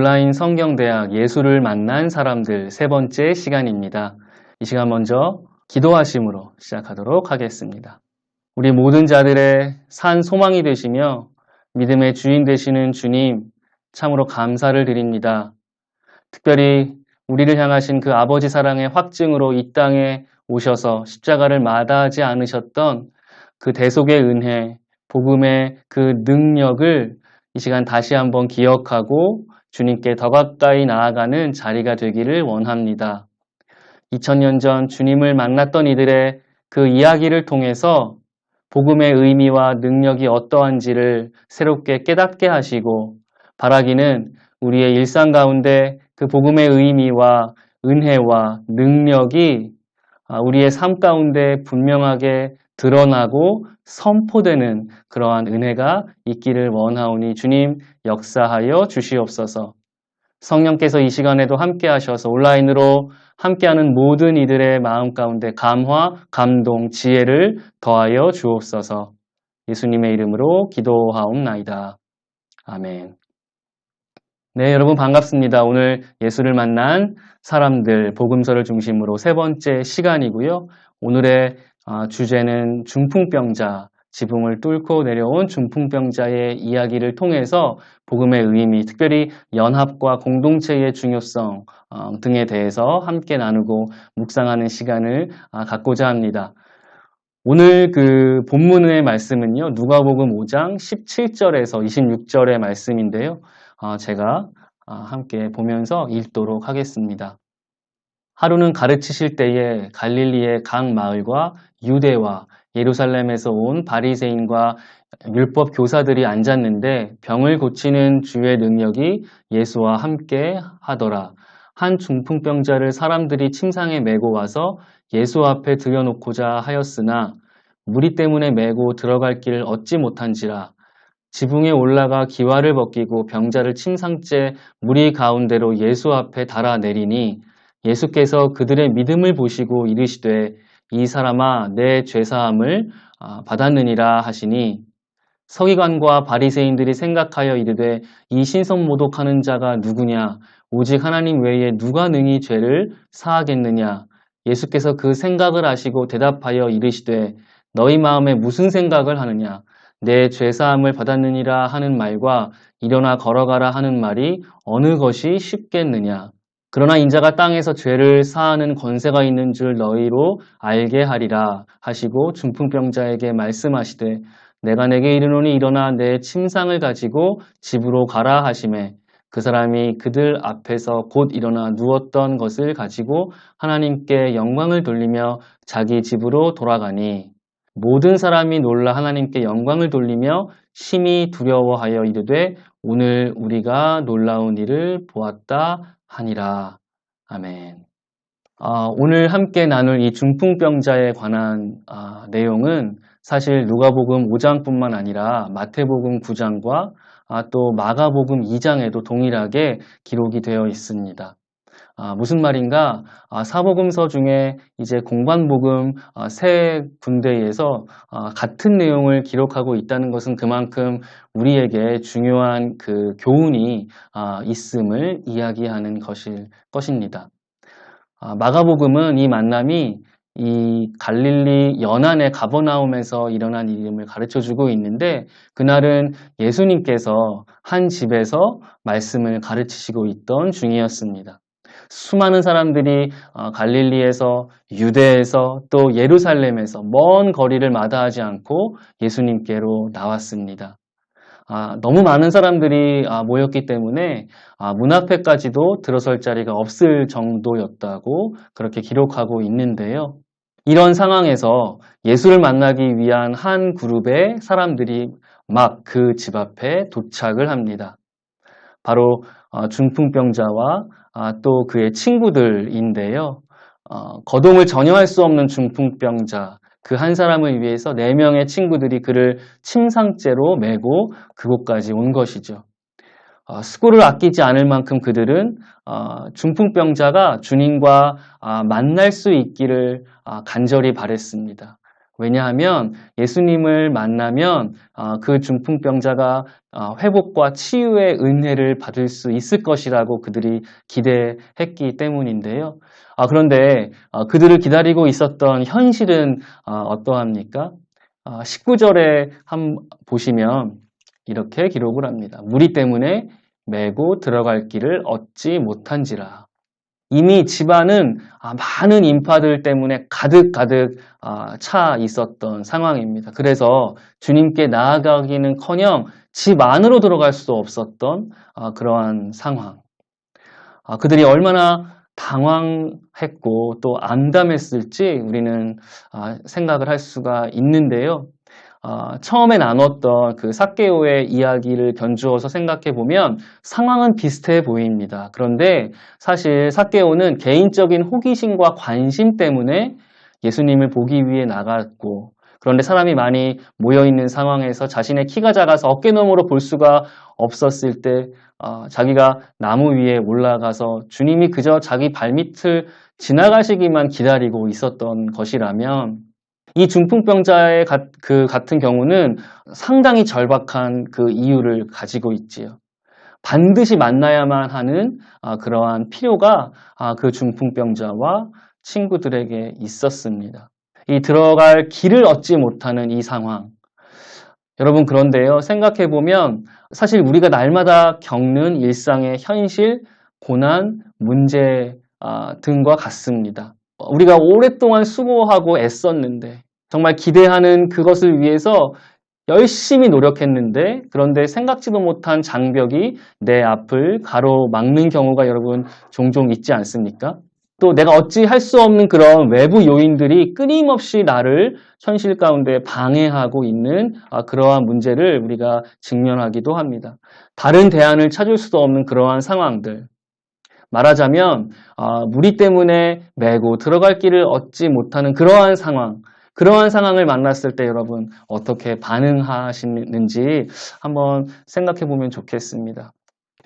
온라인 성경대학 예수를 만난 사람들 세 번째 시간입니다. 이 시간 먼저 기도하심으로 시작하도록 하겠습니다. 우리 모든 자들의 산 소망이 되시며 믿음의 주인 되시는 주님, 참으로 감사를 드립니다. 특별히 우리를 향하신 그 아버지 사랑의 확증으로 이 땅에 오셔서 십자가를 마다하지 않으셨던 그 대속의 은혜, 복음의 그 능력을 이 시간 다시 한번 기억하고 주님께 더 가까이 나아가는 자리가 되기를 원합니다. 2000년 전 주님을 만났던 이들의 그 이야기를 통해서 복음의 의미와 능력이 어떠한지를 새롭게 깨닫게 하시고 바라기는 우리의 일상 가운데 그 복음의 의미와 은혜와 능력이 우리의 삶 가운데 분명하게 드러나고 선포되는 그러한 은혜가 있기를 원하오니 주님 역사하여 주시옵소서. 성령께서 이 시간에도 함께 하셔서 온라인으로 함께하는 모든 이들의 마음 가운데 감화, 감동, 지혜를 더하여 주옵소서. 예수님의 이름으로 기도하옵나이다. 아멘. 네, 여러분 반갑습니다. 오늘 예수를 만난 사람들 복음서를 중심으로 세 번째 시간이고요. 오늘의 주제는 중풍병자, 지붕을 뚫고 내려온 중풍병자의 이야기를 통해서 복음의 의미, 특별히 연합과 공동체의 중요성 등에 대해서 함께 나누고 묵상하는 시간을 갖고자 합니다. 오늘 그 본문의 말씀은요, 누가복음 5장 17절에서 26절의 말씀인데요. 제가 함께 보면서 읽도록 하겠습니다. 하루는 가르치실 때에 갈릴리의 각 마을과 유대와 예루살렘에서 온 바리새인과 율법 교사들이 앉았는데 병을 고치는 주의 능력이 예수와 함께 하더라. 한 중풍병자를 사람들이 침상에 메고 와서 예수 앞에 들여놓고자 하였으나 무리 때문에 메고 들어갈 길을 얻지 못한지라. 지붕에 올라가 기와를 벗기고 병자를 침상째 무리 가운데로 예수 앞에 달아내리니 예수께서 그들의 믿음을 보시고 이르시되 이 사람아 내 죄사함을 받았느니라 하시니 서기관과 바리새인들이 생각하여 이르되 이 신성모독하는 자가 누구냐 오직 하나님 외에 누가 능히 죄를 사하겠느냐. 예수께서 그 생각을 아시고 대답하여 이르시되 너희 마음에 무슨 생각을 하느냐. 내 죄사함을 받았느니라 하는 말과 일어나 걸어가라 하는 말이 어느 것이 쉽겠느냐. 그러나 인자가 땅에서 죄를 사하는 권세가 있는 줄 너희로 알게 하리라 하시고 중풍병자에게 말씀하시되 내가 내게 이르노니 일어나 내 침상을 가지고 집으로 가라 하시매 그 사람이 그들 앞에서 곧 일어나 누웠던 것을 가지고 하나님께 영광을 돌리며 자기 집으로 돌아가니 모든 사람이 놀라 하나님께 영광을 돌리며 심히 두려워하여 이르되 오늘 우리가 놀라운 일을 보았다 하니라. 아멘. 오늘 함께 나눌 이 중풍병자에 관한 내용은 사실 누가복음 5장뿐만 아니라 마태복음 9장과 또 마가복음 2장에도 동일하게 기록이 되어 있습니다. 무슨 말인가? 사복음서 중에 이제 공관복음 세 군데에서 같은 내용을 기록하고 있다는 것은 그만큼 우리에게 중요한 그 교훈이 있음을 이야기하는 것입니다. 마가복음은 이 만남이 이 갈릴리 연안의 가버나움에서 일어난 일임을 가르쳐주고 있는데 그날은 예수님께서 한 집에서 말씀을 가르치시고 있던 중이었습니다. 수많은 사람들이 갈릴리에서 유대에서 또 예루살렘에서 먼 거리를 마다하지 않고 예수님께로 나왔습니다. 너무 많은 사람들이 모였기 때문에 문 앞에까지도 들어설 자리가 없을 정도였다고 그렇게 기록하고 있는데요. 이런 상황에서 예수를 만나기 위한 한 그룹의 사람들이 막 그 집 앞에 도착을 합니다. 바로 중풍병자와 또 그의 친구들인데요. 거동을 전혀 할 수 없는 중풍병자 그 한 사람을 위해서 4명의 친구들이 그를 침상째로 메고 그곳까지 온 것이죠. 수고를 아끼지 않을 만큼 그들은 중풍병자가 주님과 만날 수 있기를 간절히 바랬습니다. 왜냐하면 예수님을 만나면 그 중풍병자가 회복과 치유의 은혜를 받을 수 있을 것이라고 그들이 기대했기 때문인데요. 그런데 그들을 기다리고 있었던 현실은 어떠합니까? 19절에 보시면 이렇게 기록을 합니다. 무리 때문에 메고 들어갈 길을 얻지 못한지라. 이미 집안은 많은 인파들 때문에 가득가득 차 있었던 상황입니다. 그래서 주님께 나아가기는커녕 집 안으로 들어갈 수도 없었던 그러한 상황. 그들이 얼마나 당황했고 또 암담했을지 우리는 생각을 할 수가 있는데요. 처음에 나눴던 그 삭개오의 이야기를 견주어서 생각해 보면 상황은 비슷해 보입니다. 그런데 사실 삭개오는 개인적인 호기심과 관심 때문에 예수님을 보기 위해 나갔고, 그런데 사람이 많이 모여 있는 상황에서 자신의 키가 작아서 어깨너머로 볼 수가 없었을 때 자기가 나무 위에 올라가서 주님이 그저 자기 발밑을 지나가시기만 기다리고 있었던 것이라면, 이 중풍병자의 같은 경우는 상당히 절박한 그 이유를 가지고 있지요. 반드시 만나야만 하는 그러한 필요가 그 중풍병자와 친구들에게 있었습니다. 이 들어갈 길을 얻지 못하는 이 상황. 여러분, 그런데요, 생각해보면 사실 우리가 날마다 겪는 일상의 현실, 고난, 문제 등과 같습니다. 우리가 오랫동안 수고하고 애썼는데, 정말 기대하는 그것을 위해서 열심히 노력했는데, 그런데 생각지도 못한 장벽이 내 앞을 가로막는 경우가 여러분 종종 있지 않습니까? 또 내가 어찌 할 수 없는 그런 외부 요인들이 끊임없이 나를 현실 가운데 방해하고 있는 그러한 문제를 우리가 직면하기도 합니다. 다른 대안을 찾을 수도 없는 그러한 상황들. 말하자면 무리 때문에 메고 들어갈 길을 얻지 못하는 그러한 상황을 만났을 때 여러분 어떻게 반응하시는지 한번 생각해 보면 좋겠습니다.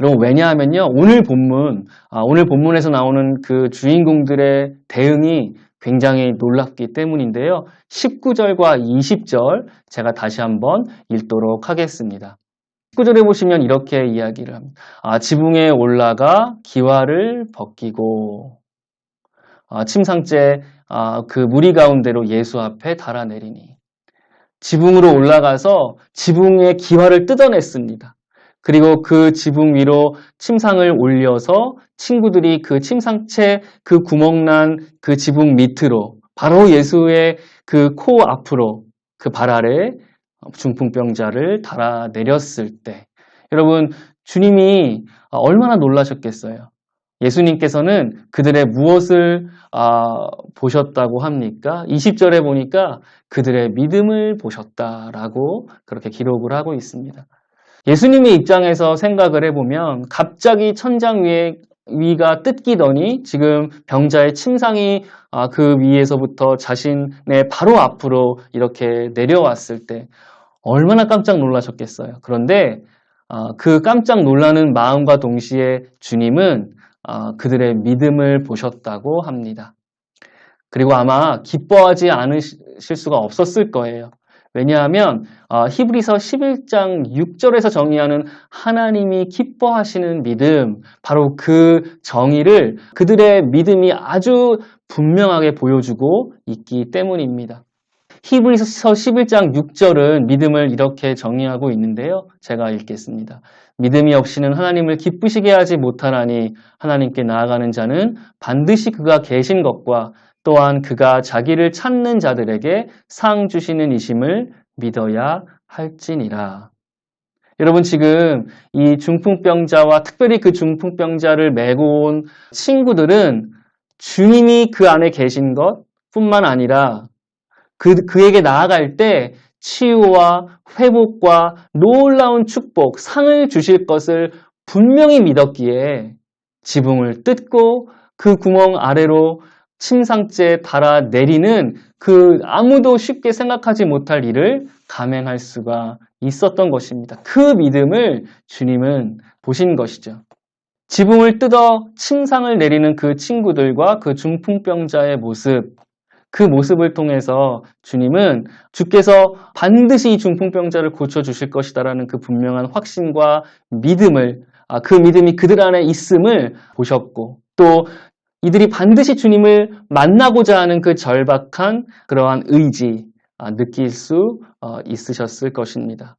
여러분, 왜냐하면요, 오늘 본문에서 나오는 그 주인공들의 대응이 굉장히 놀랍기 때문인데요. 19절과 20절 제가 다시 한번 읽도록 하겠습니다. 19절에 보시면 이렇게 이야기를 합니다. 지붕에 올라가 기와를 벗기고 침상째 그 무리 가운데로 예수 앞에 달아내리니, 지붕으로 올라가서 지붕의 기와를 뜯어냈습니다. 그리고 그 지붕 위로 침상을 올려서 친구들이 그 침상채 그 구멍난 그 지붕 밑으로 바로 예수의 그 코 앞으로 그 발 아래 중풍병자를 달아내렸을 때 여러분, 주님이 얼마나 놀라셨겠어요. 예수님께서는 그들의 무엇을 보셨다고 합니까? 20절에 보니까 그들의 믿음을 보셨다라고 그렇게 기록을 하고 있습니다. 예수님의 입장에서 생각을 해보면 갑자기 천장 위가 뜯기더니 지금 병자의 침상이 그 위에서부터 자신의 바로 앞으로 이렇게 내려왔을 때 얼마나 깜짝 놀라셨겠어요. 그런데 그 깜짝 놀라는 마음과 동시에 주님은 그들의 믿음을 보셨다고 합니다. 그리고 아마 기뻐하지 않으실 수가 없었을 거예요. 왜냐하면 히브리서 11장 6절에서 정의하는 하나님이 기뻐하시는 믿음, 바로 그 정의를 그들의 믿음이 아주 분명하게 보여주고 있기 때문입니다. 히브리서 11장 6절은 믿음을 이렇게 정의하고 있는데요. 제가 읽겠습니다. 믿음이 없이는 하나님을 기쁘시게 하지 못하나니 하나님께 나아가는 자는 반드시 그가 계신 것과 또한 그가 자기를 찾는 자들에게 상 주시는 이심을 믿어야 할지니라. 여러분, 지금 이 중풍병자와 특별히 그 중풍병자를 메고 온 친구들은 주님이 그 안에 계신 것 뿐만 아니라 그에게 나아갈 때 치유와 회복과 놀라운 축복, 상을 주실 것을 분명히 믿었기에 지붕을 뜯고 그 구멍 아래로 침상째 달아내리는 그 아무도 쉽게 생각하지 못할 일을 감행할 수가 있었던 것입니다. 그 믿음을 주님은 보신 것이죠. 지붕을 뜯어 침상을 내리는 그 친구들과 그 중풍병자의 모습, 그 모습을 통해서 주님은 주께서 반드시 이 중풍병자를 고쳐주실 것이다라는 그 분명한 확신과 믿음을, 그 믿음이 그들 안에 있음을 보셨고, 또 이들이 반드시 주님을 만나고자 하는 그 절박한 그러한 의지, 느낄 수 있으셨을 것입니다.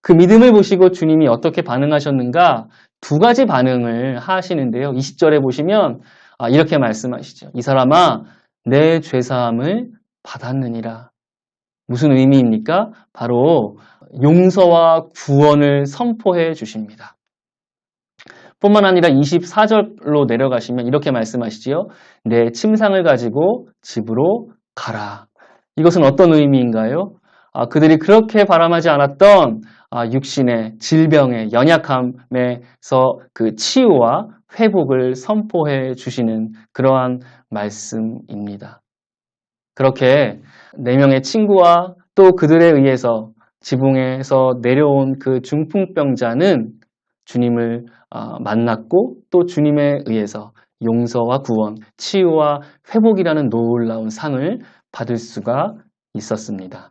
그 믿음을 보시고 주님이 어떻게 반응하셨는가? 두 가지 반응을 하시는데요. 20절에 보시면 이렇게 말씀하시죠. 이 사람아, 내 죄사함을 받았느니라. 무슨 의미입니까? 바로 용서와 구원을 선포해 주십니다. 뿐만 아니라 24절로 내려가시면 이렇게 말씀하시지요. 내 침상을 가지고 집으로 가라. 이것은 어떤 의미인가요? 그들이 그렇게 바람하지 않았던 육신의 질병의 연약함에서 그 치유와 회복을 선포해 주시는 그러한 말씀입니다. 그렇게 4명의 친구와 또 그들에 의해서 지붕에서 내려온 그 중풍병자는 주님을 만났고 또 주님에 의해서 용서와 구원, 치유와 회복이라는 놀라운 상을 받을 수가 있었습니다.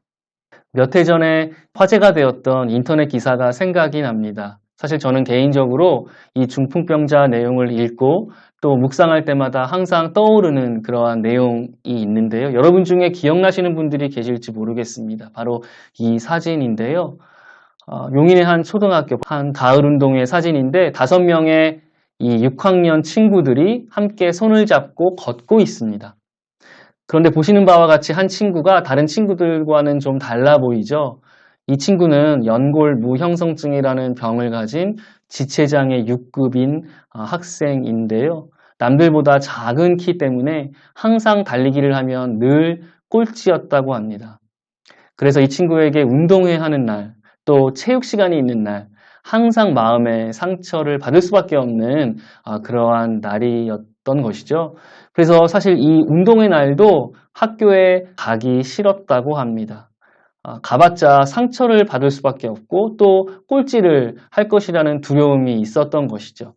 몇 해 전에 화제가 되었던 인터넷 기사가 생각이 납니다. 사실 저는 개인적으로 이 중풍병자 내용을 읽고 또 묵상할 때마다 항상 떠오르는 그러한 내용이 있는데요. 여러분 중에 기억나시는 분들이 계실지 모르겠습니다. 바로 이 사진인데요. 용인의 한 초등학교 한 가을 운동회 사진인데 5명의 이 6학년 친구들이 함께 손을 잡고 걷고 있습니다. 그런데 보시는 바와 같이 한 친구가 다른 친구들과는 좀 달라 보이죠. 이 친구는 연골 무형성증이라는 병을 가진 지체장애 6급인 학생인데요. 남들보다 작은 키 때문에 항상 달리기를 하면 늘 꼴찌였다고 합니다. 그래서 이 친구에게 운동회 하는 날, 또 체육 시간이 있는 날, 항상 마음에 상처를 받을 수밖에 없는 그러한 날이었던 것이죠. 그래서 사실 이 운동회 날도 학교에 가기 싫었다고 합니다. 가봤자 상처를 받을 수밖에 없고 또 꼴찌를 할 것이라는 두려움이 있었던 것이죠.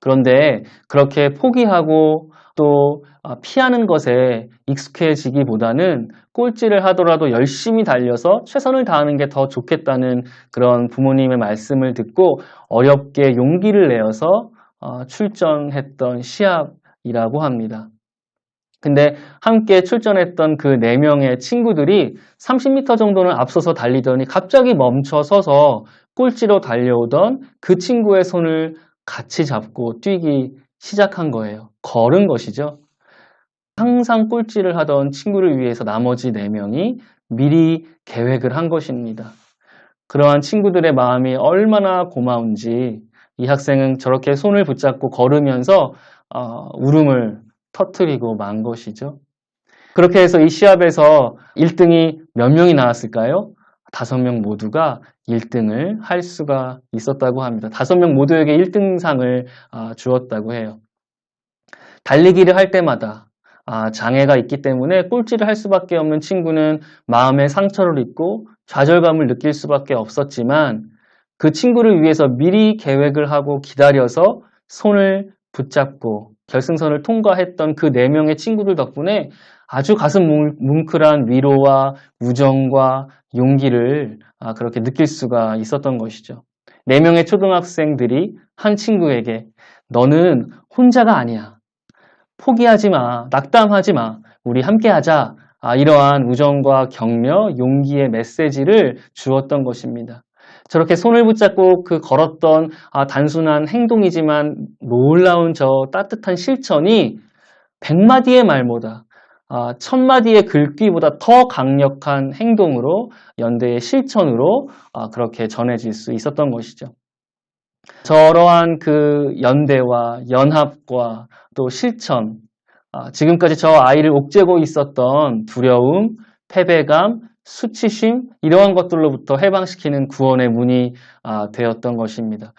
그런데 그렇게 포기하고 또 피하는 것에 익숙해지기보다는 꼴찌를 하더라도 열심히 달려서 최선을 다하는 게 더 좋겠다는 그런 부모님의 말씀을 듣고 어렵게 용기를 내어서 출전했던 시합이라고 합니다. 근데 함께 출전했던 그 4명의 친구들이 30m 정도는 앞서서 달리더니 갑자기 멈춰 서서 꼴찌로 달려오던 그 친구의 손을 같이 잡고 뛰기 시작한 거예요. 걸은 것이죠. 항상 꼴찌를 하던 친구를 위해서 나머지 4명이 미리 계획을 한 것입니다. 그러한 친구들의 마음이 얼마나 고마운지 이 학생은 저렇게 손을 붙잡고 걸으면서 울음을 터뜨리고 만 것이죠. 그렇게 해서 이 시합에서 1등이 몇 명이 나왔을까요? 5명 모두가 1등을 할 수가 있었다고 합니다. 5명 모두에게 1등상을 주었다고 해요. 달리기를 할 때마다 장애가 있기 때문에 꼴찌를 할 수밖에 없는 친구는 마음의 상처를 입고 좌절감을 느낄 수밖에 없었지만 그 친구를 위해서 미리 계획을 하고 기다려서 손을 붙잡고 결승선을 통과했던 그 4명의 친구들 덕분에 아주 가슴 뭉클한 위로와 우정과 용기를 그렇게 느낄 수가 있었던 것이죠. 4명의 초등학생들이 한 친구에게 너는 혼자가 아니야. 포기하지 마. 낙담하지 마. 우리 함께 하자. 이러한 우정과 격려, 용기의 메시지를 주었던 것입니다. 저렇게 손을 붙잡고 그 걸었던 단순한 행동이지만 놀라운 저 따뜻한 실천이 100마디의 말보다 1000마디의 글귀보다 더 강력한 행동으로 연대의 실천으로 그렇게 전해질 수 있었던 것이죠. 저러한 그 연대와 연합과 또 실천, 지금까지 저 아이를 옥죄고 있었던 두려움, 패배감, 수치심 이러한 것들로부터 해방시키는 구원의 문이 되었던 것입니다.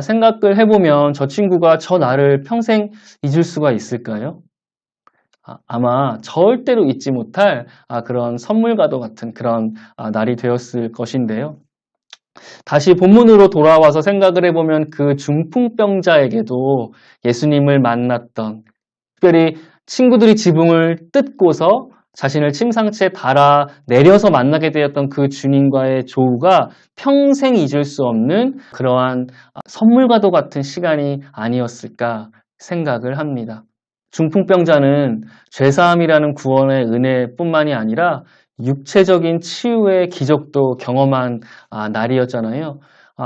생각을 해보면 저 친구가 저 나를 평생 잊을 수가 있을까요? 아마 절대로 잊지 못할 그런 선물과도 같은 그런 날이 되었을 것인데요. 다시 본문으로 돌아와서 생각을 해보면 그 중풍병자에게도 예수님을 만났던 특별히 친구들이 지붕을 뜯고서 자신을 침상치에 달아 내려서 만나게 되었던 그 주님과의 조우가 평생 잊을 수 없는 그러한 선물과도 같은 시간이 아니었을까 생각을 합니다. 중풍병자는 죄사함이라는 구원의 은혜뿐만이 아니라 육체적인 치유의 기적도 경험한 날이었잖아요.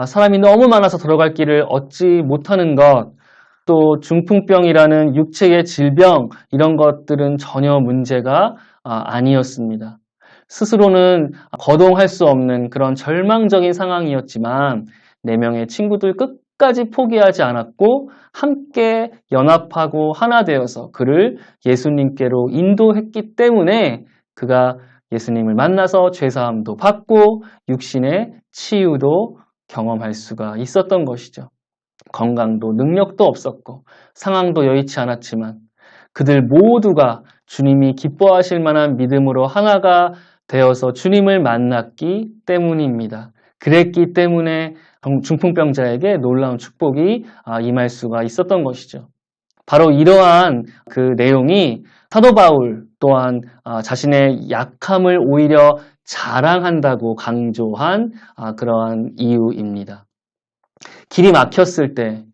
사람이 너무 많아서 들어갈 길을 얻지 못하는 것, 또 중풍병이라는 육체의 질병, 이런 것들은 전혀 문제가 아니었습니다. 스스로는 거동할 수 없는 그런 절망적인 상황이었지만 4명의 친구들 끝까지 포기하지 않았고 함께 연합하고 하나 되어서 그를 예수님께로 인도했기 때문에 그가 예수님을 만나서 죄사함도 받고 육신의 치유도 경험할 수가 있었던 것이죠. 건강도 능력도 없었고 상황도 여의치 않았지만 그들 모두가 주님이 기뻐하실 만한 믿음으로 하나가 되어서 주님을 만났기 때문입니다. 그랬기 때문에 중풍병자에게 놀라운 축복이 임할 수가 있었던 것이죠. 바로 이러한 그 내용이 사도 바울 또한 자신의 약함을 오히려 자랑한다고 강조한 그러한 이유입니다. 길이 막혔을 때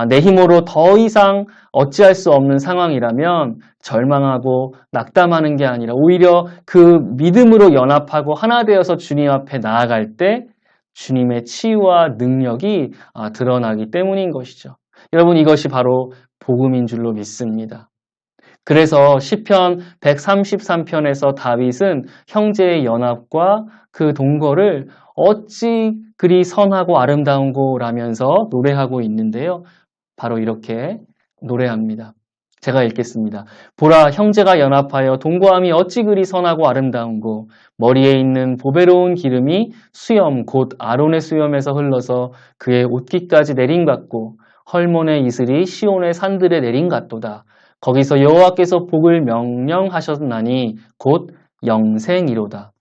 내 힘으로 더 이상 어찌할 수 없는 상황이라면 절망하고 낙담하는 게 아니라 오히려 그 믿음으로 연합하고 하나 되어서 주님 앞에 나아갈 때 주님의 치유와 능력이 드러나기 때문인 것이죠. 여러분, 이것이 바로 복음인 줄로 믿습니다. 그래서 시편 133편에서 다윗은 형제의 연합과 그 동거를 어찌 그리 선하고 아름다운고라면서 노래하고 있는데요. 바로 이렇게 노래합니다. 제가 읽겠습니다. 보라, 형제가 연합하여 동거함이 어찌 그리 선하고 아름다운고 머리에 있는 보배로운 기름이 수염 곧 아론의 수염에서 흘러서 그의 옷깃까지 내린 같고 헐몬의 이슬이 시온의 산들에 내린 같도다. 거기서 여호와께서 복을 명령하셨나니 곧 영생이로다.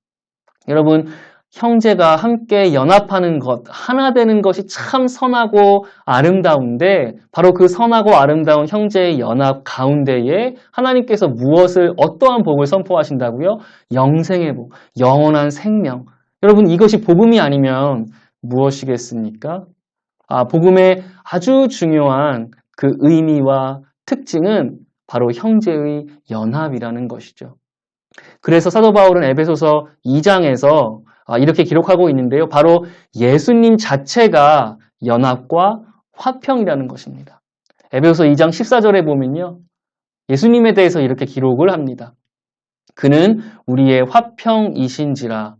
여러분, 형제가 함께 연합하는 것, 하나 되는 것이 참 선하고 아름다운데 바로 그 선하고 아름다운 형제의 연합 가운데에 하나님께서 무엇을, 어떠한 복을 선포하신다고요? 영생의 복, 영원한 생명. 여러분, 이것이 복음이 아니면 무엇이겠습니까? 복음의 아주 중요한 그 의미와 특징은 바로 형제의 연합이라는 것이죠. 그래서 사도 바울은 에베소서 2장에서 이렇게 기록하고 있는데요. 바로 예수님 자체가 연합과 화평이라는 것입니다. 에베소서 2장 14절에 보면요. 예수님에 대해서 이렇게 기록을 합니다. 그는 우리의 화평이신지라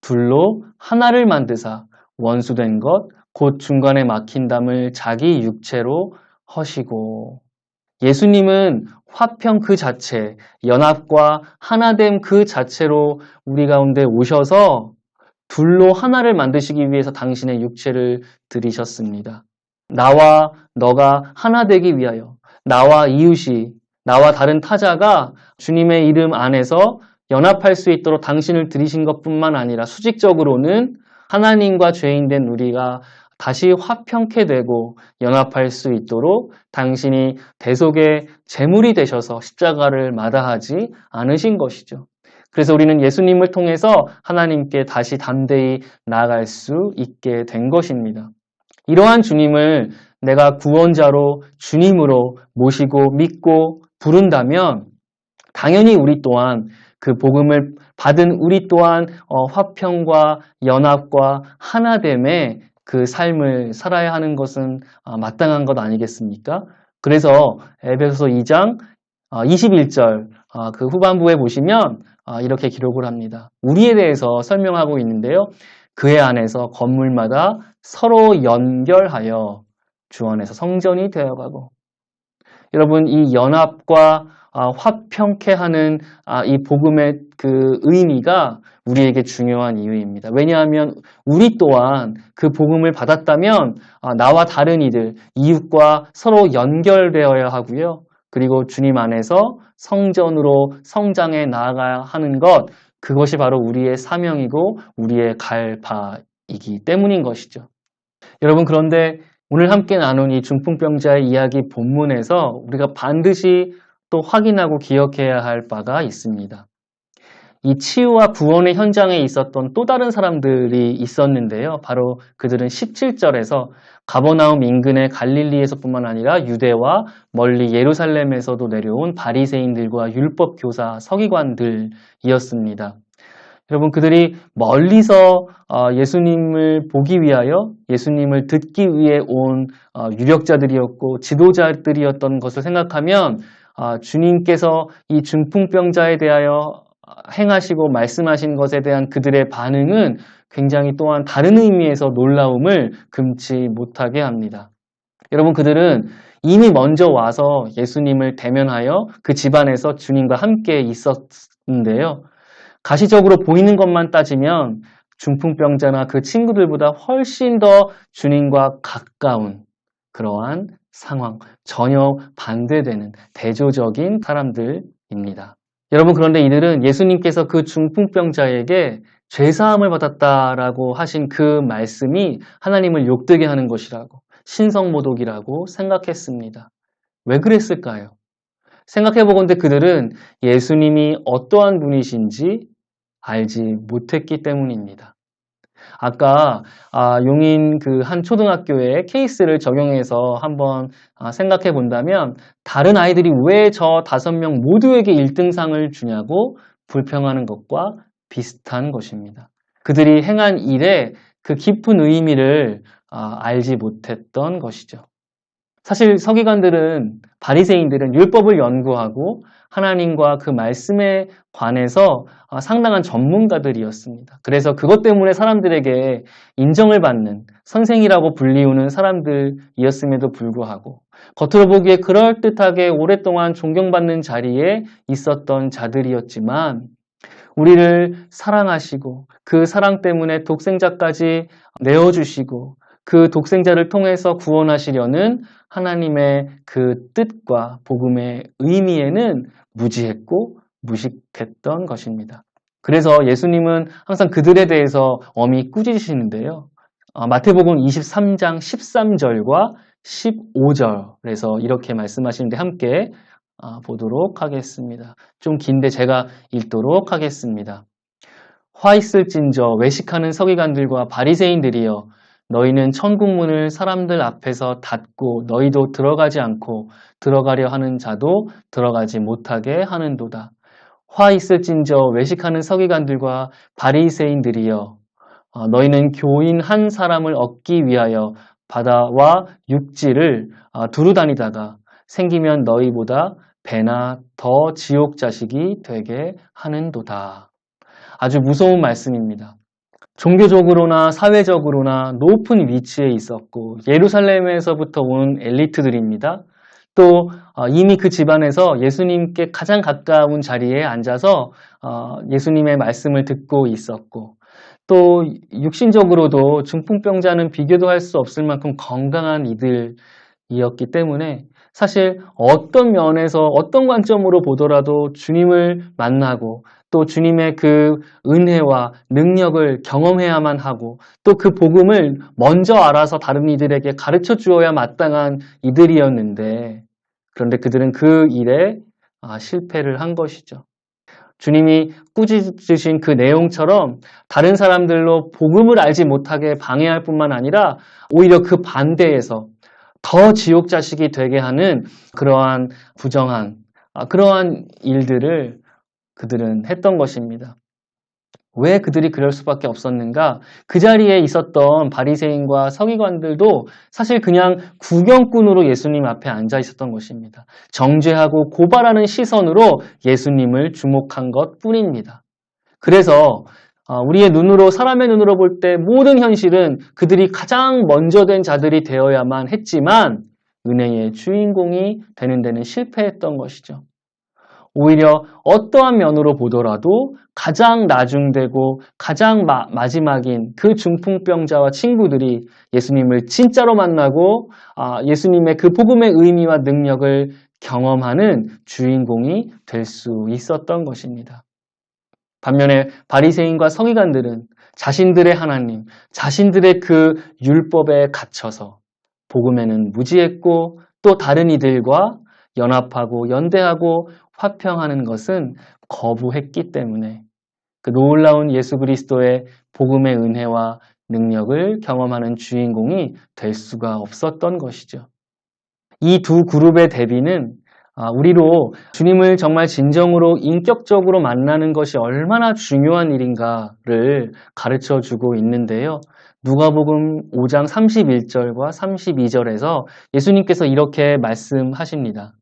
둘로 하나를 만드사 원수된 것 곧 중간에 막힌 담을 자기 육체로 허시고. 예수님은 화평 그 자체, 연합과 하나됨 그 자체로 우리 가운데 오셔서 둘로 하나를 만드시기 위해서 당신의 육체를 드리셨습니다. 나와 너가 하나 되기 위하여, 나와 이웃이, 나와 다른 타자가 주님의 이름 안에서 연합할 수 있도록 당신을 드리신 것뿐만 아니라 수직적으로는 하나님과 죄인된 우리가 다시 화평케 되고 연합할 수 있도록 당신이 대속의 제물이 되셔서 십자가를 마다하지 않으신 것이죠. 그래서 우리는 예수님을 통해서 하나님께 다시 담대히 나아갈 수 있게 된 것입니다. 이러한 주님을 내가 구원자로 주님으로 모시고 믿고 부른다면 당연히 우리 또한 그 복음을 받은 우리 또한 화평과 연합과 하나됨의 그 삶을 살아야 하는 것은 마땅한 것 아니겠습니까? 그래서 에베소서 2장 21절 그 후반부에 보시면 이렇게 기록을 합니다. 우리에 대해서 설명하고 있는데요. 그의 안에서 건물마다 서로 연결하여 주 안에서 성전이 되어가고. 여러분, 이 연합과 화평케 하는 이 복음의 그 의미가 우리에게 중요한 이유입니다. 왜냐하면 우리 또한 그 복음을 받았다면 나와 다른 이들, 이웃과 서로 연결되어야 하고요. 그리고 주님 안에서 성전으로 성장해 나아가야 하는 것, 그것이 바로 우리의 사명이고 우리의 갈 바이기 때문인 것이죠. 여러분, 그런데 오늘 함께 나눈 이 중풍병자의 이야기 본문에서 우리가 반드시 또 확인하고 기억해야 할 바가 있습니다. 이 치유와 구원의 현장에 있었던 또 다른 사람들이 있었는데요. 바로 그들은 17절에서 가버나움 인근의 갈릴리에서뿐만 아니라 유대와 멀리 예루살렘에서도 내려온 바리새인들과 율법 교사, 서기관들이었습니다. 여러분, 그들이 멀리서 예수님을 보기 위하여, 예수님을 듣기 위해 온 유력자들이었고 지도자들이었던 것을 생각하면 주님께서 이 중풍병자에 대하여 행하시고 말씀하신 것에 대한 그들의 반응은 굉장히 또한 다른 의미에서 놀라움을 금치 못하게 합니다. 여러분, 그들은 이미 먼저 와서 예수님을 대면하여 그 집안에서 주님과 함께 있었는데요. 가시적으로 보이는 것만 따지면 중풍병자나 그 친구들보다 훨씬 더 주님과 가까운 그러한 상황, 전혀 반대되는 대조적인 사람들입니다. 여러분, 그런데 이들은 예수님께서 그 중풍병자에게 죄사함을 받았다라고 하신 그 말씀이 하나님을 욕되게 하는 것이라고, 신성모독이라고 생각했습니다. 왜 그랬을까요? 생각해보건대 그들은 예수님이 어떠한 분이신지 알지 못했기 때문입니다. 아까 용인 그 한 초등학교의 케이스를 적용해서 한번 생각해 본다면 다른 아이들이 왜 저 5명 모두에게 1등상을 주냐고 불평하는 것과 비슷한 것입니다. 그들이 행한 일에 그 깊은 의미를 알지 못했던 것이죠. 사실 서기관들은, 바리새인들은 율법을 연구하고 하나님과 그 말씀에 관해서 상당한 전문가들이었습니다. 그래서 그것 때문에 사람들에게 인정을 받는 선생이라고 불리우는 사람들이었음에도 불구하고 겉으로 보기에 그럴듯하게 오랫동안 존경받는 자리에 있었던 자들이었지만 우리를 사랑하시고 그 사랑 때문에 독생자까지 내어주시고 그 독생자를 통해서 구원하시려는 하나님의 그 뜻과 복음의 의미에는 무지했고 무식했던 것입니다. 그래서 예수님은 항상 그들에 대해서 엄히 꾸짖으시는데요. 마태복음 23장 13절과 15절에서 이렇게 말씀하시는데 함께 보도록 하겠습니다. 좀 긴데 제가 읽도록 하겠습니다. 화 있을진저 외식하는 서기관들과 바리새인들이여, 너희는 천국문을 사람들 앞에서 닫고 너희도 들어가지 않고 들어가려 하는 자도 들어가지 못하게 하는도다. 화 있을진저 외식하는 서기관들과 바리새인들이여, 너희는 교인 한 사람을 얻기 위하여 바다와 육지를 두루 다니다가 생기면 너희보다 배나 더 지옥 자식이 되게 하는도다. 아주 무서운 말씀입니다. 종교적으로나 사회적으로나 높은 위치에 있었고 예루살렘에서부터 온 엘리트들입니다. 또 이미 그 집안에서 예수님께 가장 가까운 자리에 앉아서 예수님의 말씀을 듣고 있었고 또 육신적으로도 중풍병자는 비교도 할 수 없을 만큼 건강한 이들이었기 때문에 사실 어떤 면에서 어떤 관점으로 보더라도 주님을 만나고 또 주님의 그 은혜와 능력을 경험해야만 하고 또 그 복음을 먼저 알아서 다른 이들에게 가르쳐 주어야 마땅한 이들이었는데 그런데 그들은 그 일에 실패를 한 것이죠. 주님이 꾸짖으신 그 내용처럼 다른 사람들로 복음을 알지 못하게 방해할 뿐만 아니라 오히려 그 반대에서 더 지옥 자식이 되게 하는 그러한 부정한 그러한 일들을 그들은 했던 것입니다. 왜 그들이 그럴 수밖에 없었는가? 그 자리에 있었던 바리새인과 서기관들도 사실 그냥 구경꾼으로 예수님 앞에 앉아 있었던 것입니다. 정죄하고 고발하는 시선으로 예수님을 주목한 것뿐입니다. 그래서 우리의 눈으로, 사람의 눈으로 볼 때 모든 현실은 그들이 가장 먼저 된 자들이 되어야만 했지만 은혜의 주인공이 되는 데는 실패했던 것이죠. 오히려 어떠한 면으로 보더라도 가장 나중되고 가장 마지막인 그 중풍병자와 친구들이 예수님을 진짜로 만나고 예수님의 그 복음의 의미와 능력을 경험하는 주인공이 될 수 있었던 것입니다. 반면에 바리새인과 서기관들은 자신들의 하나님, 자신들의 그 율법에 갇혀서 복음에는 무지했고 또 다른 이들과 연합하고 연대하고 화평하는 것은 거부했기 때문에 그 놀라운 예수 그리스도의 복음의 은혜와 능력을 경험하는 주인공이 될 수가 없었던 것이죠. 이 두 그룹의 대비는 우리로 주님을 정말 진정으로 인격적으로 만나는 것이 얼마나 중요한 일인가를 가르쳐 주고 있는데요. 누가복음 5장 31절과 32절에서 예수님께서 이렇게 말씀하십니다.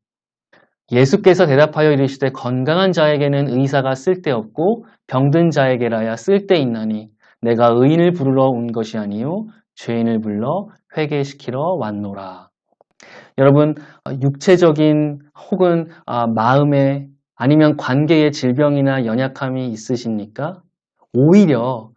예수께서 대답하여 이르시되 건강한 자에게는 의사가 쓸데없고 병든 자에게라야 쓸데있나니 내가 의인을 부르러 온 것이 아니요 죄인을 불러 회개시키러 왔노라. 여러분, 육체적인 혹은 마음의 아니면 관계의 질병이나 연약함이 있으십니까? 오히려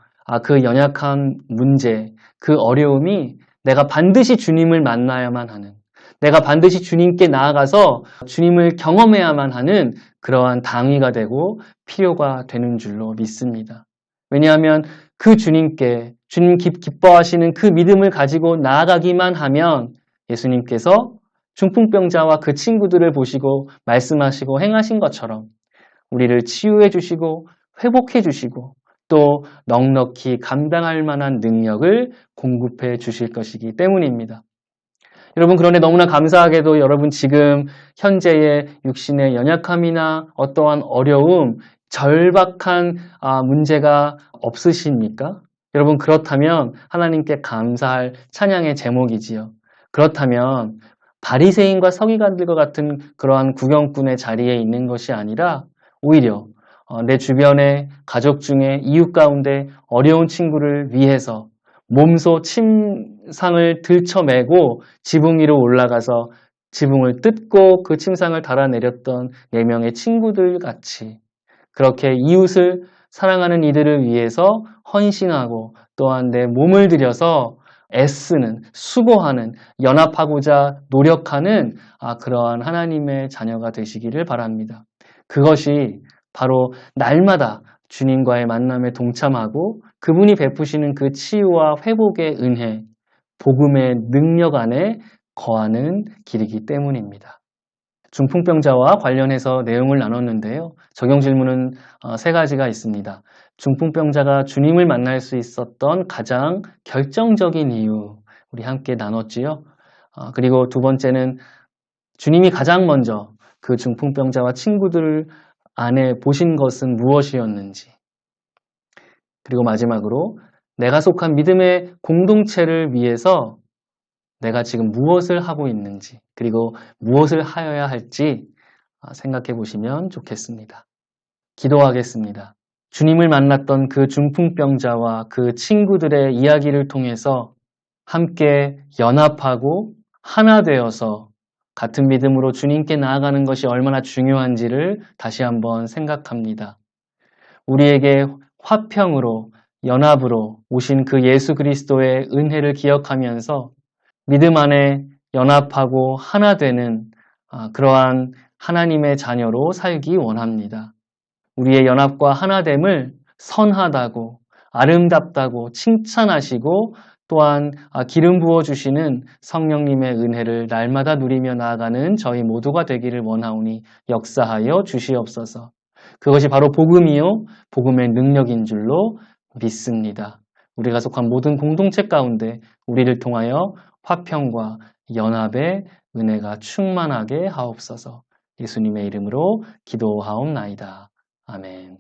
그 연약한 문제, 그 어려움이 내가 반드시 주님을 만나야만 하는, 내가 반드시 주님께 나아가서 주님을 경험해야만 하는 그러한 당위가 되고 필요가 되는 줄로 믿습니다. 왜냐하면 그 주님께, 주님 기뻐하시는 그 믿음을 가지고 나아가기만 하면 예수님께서 중풍병자와 그 친구들을 보시고 말씀하시고 행하신 것처럼 우리를 치유해 주시고 회복해 주시고 또 넉넉히 감당할 만한 능력을 공급해 주실 것이기 때문입니다. 여러분, 그런데 너무나 감사하게도 여러분 지금 현재의 육신의 연약함이나 어떠한 어려움, 절박한 문제가 없으십니까? 여러분, 그렇다면 하나님께 감사할 찬양의 제목이지요. 그렇다면 바리새인과 서기관들과 같은 그러한 구경꾼의 자리에 있는 것이 아니라 오히려 내 주변의 가족 중에 이웃 가운데 어려운 친구를 위해서 몸소 침상을 들쳐매고 지붕 위로 올라가서 지붕을 뜯고 그 침상을 달아내렸던 4명의 친구들 같이 그렇게 이웃을 사랑하는 이들을 위해서 헌신하고 또한 내 몸을 들여서 애쓰는, 수고하는, 연합하고자 노력하는 그러한 하나님의 자녀가 되시기를 바랍니다. 그것이 바로 날마다 주님과의 만남에 동참하고 그분이 베푸시는 그 치유와 회복의 은혜, 복음의 능력 안에 거하는 길이기 때문입니다. 중풍병자와 관련해서 내용을 나눴는데요. 적용 질문은 3가지가 있습니다. 중풍병자가 주님을 만날 수 있었던 가장 결정적인 이유, 우리 함께 나눴지요. 그리고 2번째는 주님이 가장 먼저 그 중풍병자와 친구들 안에 보신 것은 무엇이었는지, 그리고 마지막으로 내가 속한 믿음의 공동체를 위해서 내가 지금 무엇을 하고 있는지, 그리고 무엇을 하여야 할지 생각해 보시면 좋겠습니다. 기도하겠습니다. 주님을 만났던 그 중풍병자와 그 친구들의 이야기를 통해서 함께 연합하고 하나 되어서 같은 믿음으로 주님께 나아가는 것이 얼마나 중요한지를 다시 한번 생각합니다. 우리에게 화평으로 연합으로 오신 그 예수 그리스도의 은혜를 기억하면서 믿음 안에 연합하고 하나 되는 그러한 하나님의 자녀로 살기 원합니다. 우리의 연합과 하나됨을 선하다고 아름답다고 칭찬하시고 또한 기름 부어주시는 성령님의 은혜를 날마다 누리며 나아가는 저희 모두가 되기를 원하오니 역사하여 주시옵소서. 그것이 바로 복음이요 복음의 능력인 줄로 믿습니다. 우리가 속한 모든 공동체 가운데 우리를 통하여 화평과 연합의 은혜가 충만하게 하옵소서. 예수님의 이름으로 기도하옵나이다. 아멘.